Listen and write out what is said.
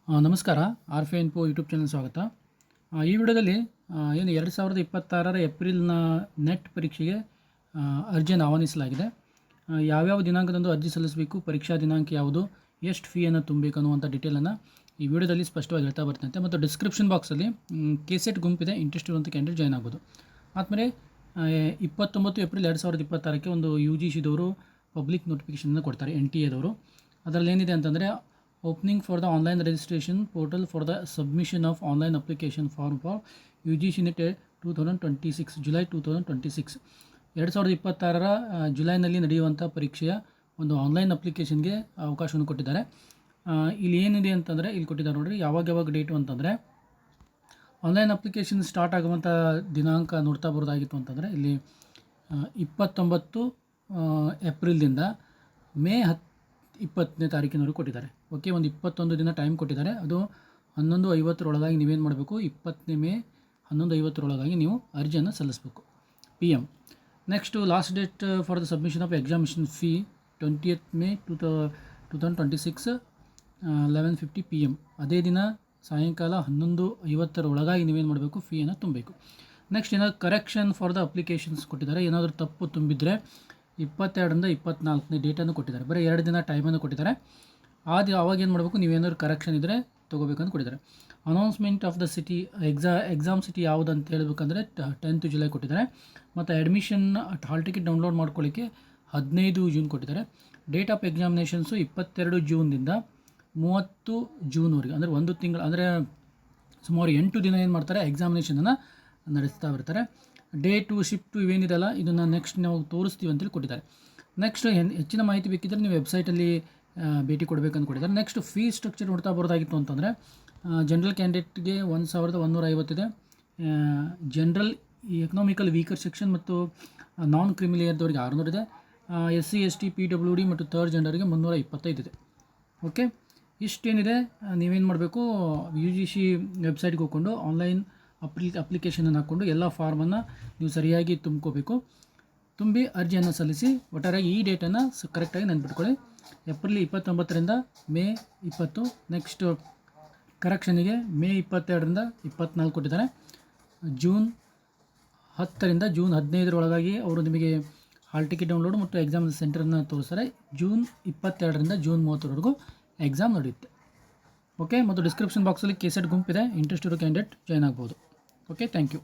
ನಮಸ್ಕಾರ. ಆರ್ಫೆ info YouTube channel ಸ್ವಾಗತ. ಈ ವಿಡಿಯೋದಲ್ಲಿ ಏನು 2026 ಏಪ್ರಿಲ್ನ ನೆಟ್ ಪರೀಕ್ಷೆಗೆ ಅರ್ಜಿಯನ್ನು ಆಹ್ವಾನಿಸಲಾಗಿದೆ. ಯಾವ್ಯಾವ ದಿನಾಂಕದಂದು ಅರ್ಜಿ ಸಲ್ಲಿಸಬೇಕು, ಪರೀಕ್ಷಾ ದಿನಾಂಕ ಯಾವುದು, ಎಷ್ಟು ಫೀಯನ್ನು ತುಂಬಬೇಕು ಅನ್ನುವಂಥ ಡೀಟೇಲನ್ನು ಈ ವಿಡಿಯೋದಲ್ಲಿ ಸ್ಪಷ್ಟವಾಗಿ ಹೇಳ್ತಾ ಬರ್ತಂತೆ. ಮತ್ತು ಡಿಸ್ಕ್ರಿಪ್ಷನ್ ಬಾಕ್ಸಲ್ಲಿ ಕೆಸೆಟ್ ಗುಂಪಿದೆ, ಇಂಟ್ರೆಸ್ಟ್ ಇರುವಂಥ ಕ್ಯಾಂಡಿಡೇಟ್ ಜಾಯ್ನ್ ಆಗ್ಬೋದು. ಆದಮೇಲೆ 29 ಏಪ್ರಿಲ್ 2026ಕ್ಕೆ ಒಂದು UGCದವರು ಪಬ್ಲಿಕ್ ನೋಟಿಫಿಕೇಷನನ್ನು ಕೊಡ್ತಾರೆ, NTA ಅದರಲ್ಲಿ ಏನಿದೆ ಅಂತಂದರೆ opening for the online registration portal for the submission of online application form for UGC NET 2026 July 2026 2026 ಜುಲೈನಲ್ಲಿ ನಡೆಯುವಂಥ ಪರೀಕ್ಷೆಯ ಒಂದು ಆನ್ಲೈನ್ ಅಪ್ಲಿಕೇಶನ್ಗೆ ಅವಕಾಶವನ್ನು ಕೊಟ್ಟಿದ್ದಾರೆ. ಇಲ್ಲಿ ಏನಿದೆ ಅಂತಂದರೆ ಇಲ್ಲಿ ಕೊಟ್ಟಿದ್ದಾರೆ ನೋಡಿರಿ, ಯಾವಾಗ ಡೇಟು ಅಂತಂದರೆ ಆನ್ಲೈನ್ ಅಪ್ಲಿಕೇಶನ್ ಸ್ಟಾರ್ಟ್ ಆಗುವಂಥ ದಿನಾಂಕ ನೋಡ್ತಾ ಬರೋದಾಗಿತ್ತು ಅಂತಂದರೆ ಇಲ್ಲಿ 29 ಏಪ್ರಿಲ್ದಿಂದ ಮೇ 20ನೇ ತಾರೀಕಿನವರೆಗೂ ಕೊಟ್ಟಿದ್ದಾರೆ. ಓಕೆ, ಒಂದು 21 ದಿನ ಟೈಮ್ ಕೊಟ್ಟಿದ್ದಾರೆ. ಅದು 11:50 ನೀವೇನು ಮಾಡಬೇಕು, 20 ಮೇ 11:50 ನೀವು ಅರ್ಜಿಯನ್ನು ಸಲ್ಲಿಸಬೇಕು PM. Next last date for the submission of examination fee 20th May 2026 11:50 PM. ಅದೇ ದಿನ ಸಾಯಂಕಾಲ 11:50 ನೀವೇನು ಮಾಡಬೇಕು, ಫೀಯನ್ನು ತುಂಬಬೇಕು. ನೆಕ್ಸ್ಟ್ ಏನಾದರೂ ಕರೆಕ್ಷನ್ ಫಾರ್ ದ ಅಪ್ಲಿಕೇಶನ್ಸ್ ಕೊಟ್ಟಿದ್ದಾರೆ. ಏನಾದರೂ ತಪ್ಪು ತುಂಬಿದರೆ 22ರಿಂದ 24ನೇ ಡೇಟನ್ನು ಕೊಟ್ಟಿದ್ದಾರೆ. ಬರೀ 2 ದಿನ ಟೈಮನ್ನು ಕೊಟ್ಟಿದ್ದಾರೆ. ಅವಾಗ ಏನು ಮಾಡಬೇಕು, ನೀವೇನಾದ್ರು ಕರೆಕ್ಷನ್ ಇದ್ದರೆ ತೊಗೋಬೇಕಂತ ಕೊಟ್ಟಿದ್ದಾರೆ. Announcement of the city exam city ಯಾವುದು ಅಂತ ಹೇಳಬೇಕಂದ್ರೆ 10th ಜುಲೈ ಕೊಟ್ಟಿದ್ದಾರೆ. ಮತ್ತು ಅಡ್ಮಿಷನ್ ಹಾಲ್ ಟಿಕೆಟ್ ಡೌನ್ಲೋಡ್ ಮಾಡ್ಕೊಳ್ಳಿಕ್ಕೆ 15 ಜೂನ್ ಕೊಟ್ಟಿದ್ದಾರೆ. ಡೇಟ್ ಆಫ್ ಎಕ್ಸಾಮಿನೇಷನ್ಸು 22 ಜೂನ್ದಿಂದ 30 ಜೂನ್ವರೆಗೆ, ಅಂದರೆ 1 ತಿಂಗಳು, ಅಂದರೆ ಸುಮಾರು 8 ದಿನ ಏನು ಮಾಡ್ತಾರೆ, ಎಕ್ಸಾಮಿನೇಷನನ್ನು ನಡೆಸ್ತಾ ಬರ್ತಾರೆ. ಡೇ ಟು ಶಿಫ್ಟು ಇವೇನಿದೆಲ್ಲ ಇದನ್ನು ನೆಕ್ಸ್ಟ್ ನಾವು ತೋರಿಸ್ತೀವಿ ಅಂತೇಳಿ ಕೊಟ್ಟಿದ್ದಾರೆ. ನೆಕ್ಸ್ಟ್ ಹೆಚ್ಚಿನ ಮಾಹಿತಿ ಬೇಕಿದ್ದರೆ ನೀವು ವೆಬ್ಸೈಟಲ್ಲಿ ಭೇಟಿ ಕೊಡಬೇಕಂತ ಕೊಟ್ಟಿದ್ದಾರೆ. ನೆಕ್ಸ್ಟ್ ಫೀ ಸ್ಟ್ರಕ್ಚರ್ ನೋಡ್ತಾ ಬರೋದಾಗಿತ್ತು ಅಂತಂದರೆ ಜನರಲ್ ಕ್ಯಾಂಡಿಡೇಟ್ಗೆ 1150 ಇದೆ. ಜನರಲ್ ಎಕನಾಮಿಕಲ್ ವೀಕರ್ ಸೆಕ್ಷನ್ ಮತ್ತು ನಾನ್ ಕ್ರಿಮಿಲಿಯರ್ದವ್ರಿಗೆ 600 ಇದೆ. SC ST PWD ಮತ್ತು ಥರ್ಡ್ ಜೆಂಡರ್ಗೆ 325 ಇದೆ. ಓಕೆ, ಇಷ್ಟೇನಿದೆ. ನೀವೇನು ಮಾಡಬೇಕು, UGC ವೆಬ್ಸೈಟ್ಗೆ ಹೋಗ್ಕೊಂಡು ಆನ್ಲೈನ್ ಅಪ್ಲಿಕೇಶನನ್ನು ಹಾಕ್ಕೊಂಡು ಎಲ್ಲ ಫಾರ್ಮನ್ನು ನೀವು ಸರಿಯಾಗಿ ತುಂಬ್ಕೋಬೇಕು. ತುಂಬಿ ಅರ್ಜಿಯನ್ನು ಸಲ್ಲಿಸಿ. ಒಟ್ಟಾರೆಯಾಗಿ ಈ ಡೇಟನ್ನು ಕರೆಕ್ಟಾಗಿ ನೆನ್ಪಿಟ್ಕೊಳ್ಳಿ. ಏಪ್ರಿಲ್ 29ರಿಂದ ಮೇ 20. ನೆಕ್ಸ್ಟ್ ಕರೆಕ್ಷನಿಗೆ ಮೇ 22ರಿಂದ 24 ಕೊಟ್ಟಿದ್ದಾರೆ. ಜೂನ್ 10ರಿಂದ ಜೂನ್ 15 ಅವರು ನಿಮಗೆ ಹಾಲ್ ಟಿಕೆಟ್ ಡೌನ್ಲೋಡ್ ಮತ್ತು ಎಕ್ಸಾಮ್ ಸೆಂಟರನ್ನು ತೋರಿಸ್ತಾರೆ. ಜೂನ್ 22ರಿಂದ ಜೂನ್ 30 ಎಕ್ಸಾಮ್ ನಡೆಯುತ್ತೆ. ಓಕೆ, ಮತ್ತು ಡಿಸ್ಕ್ರಿಪ್ಷನ್ ಬಾಕ್ಸಲ್ಲಿ ಕೆಸೆಟ್ ಗುಂಪಿದೆ, ಇಂಟ್ರೆಸ್ಟ್ ಇರೋ ಕ್ಯಾಂಡಿಡೇಟ್ ಜಾಯ್ನ್ ಆಗ್ಬೋದು. Okay, thank you.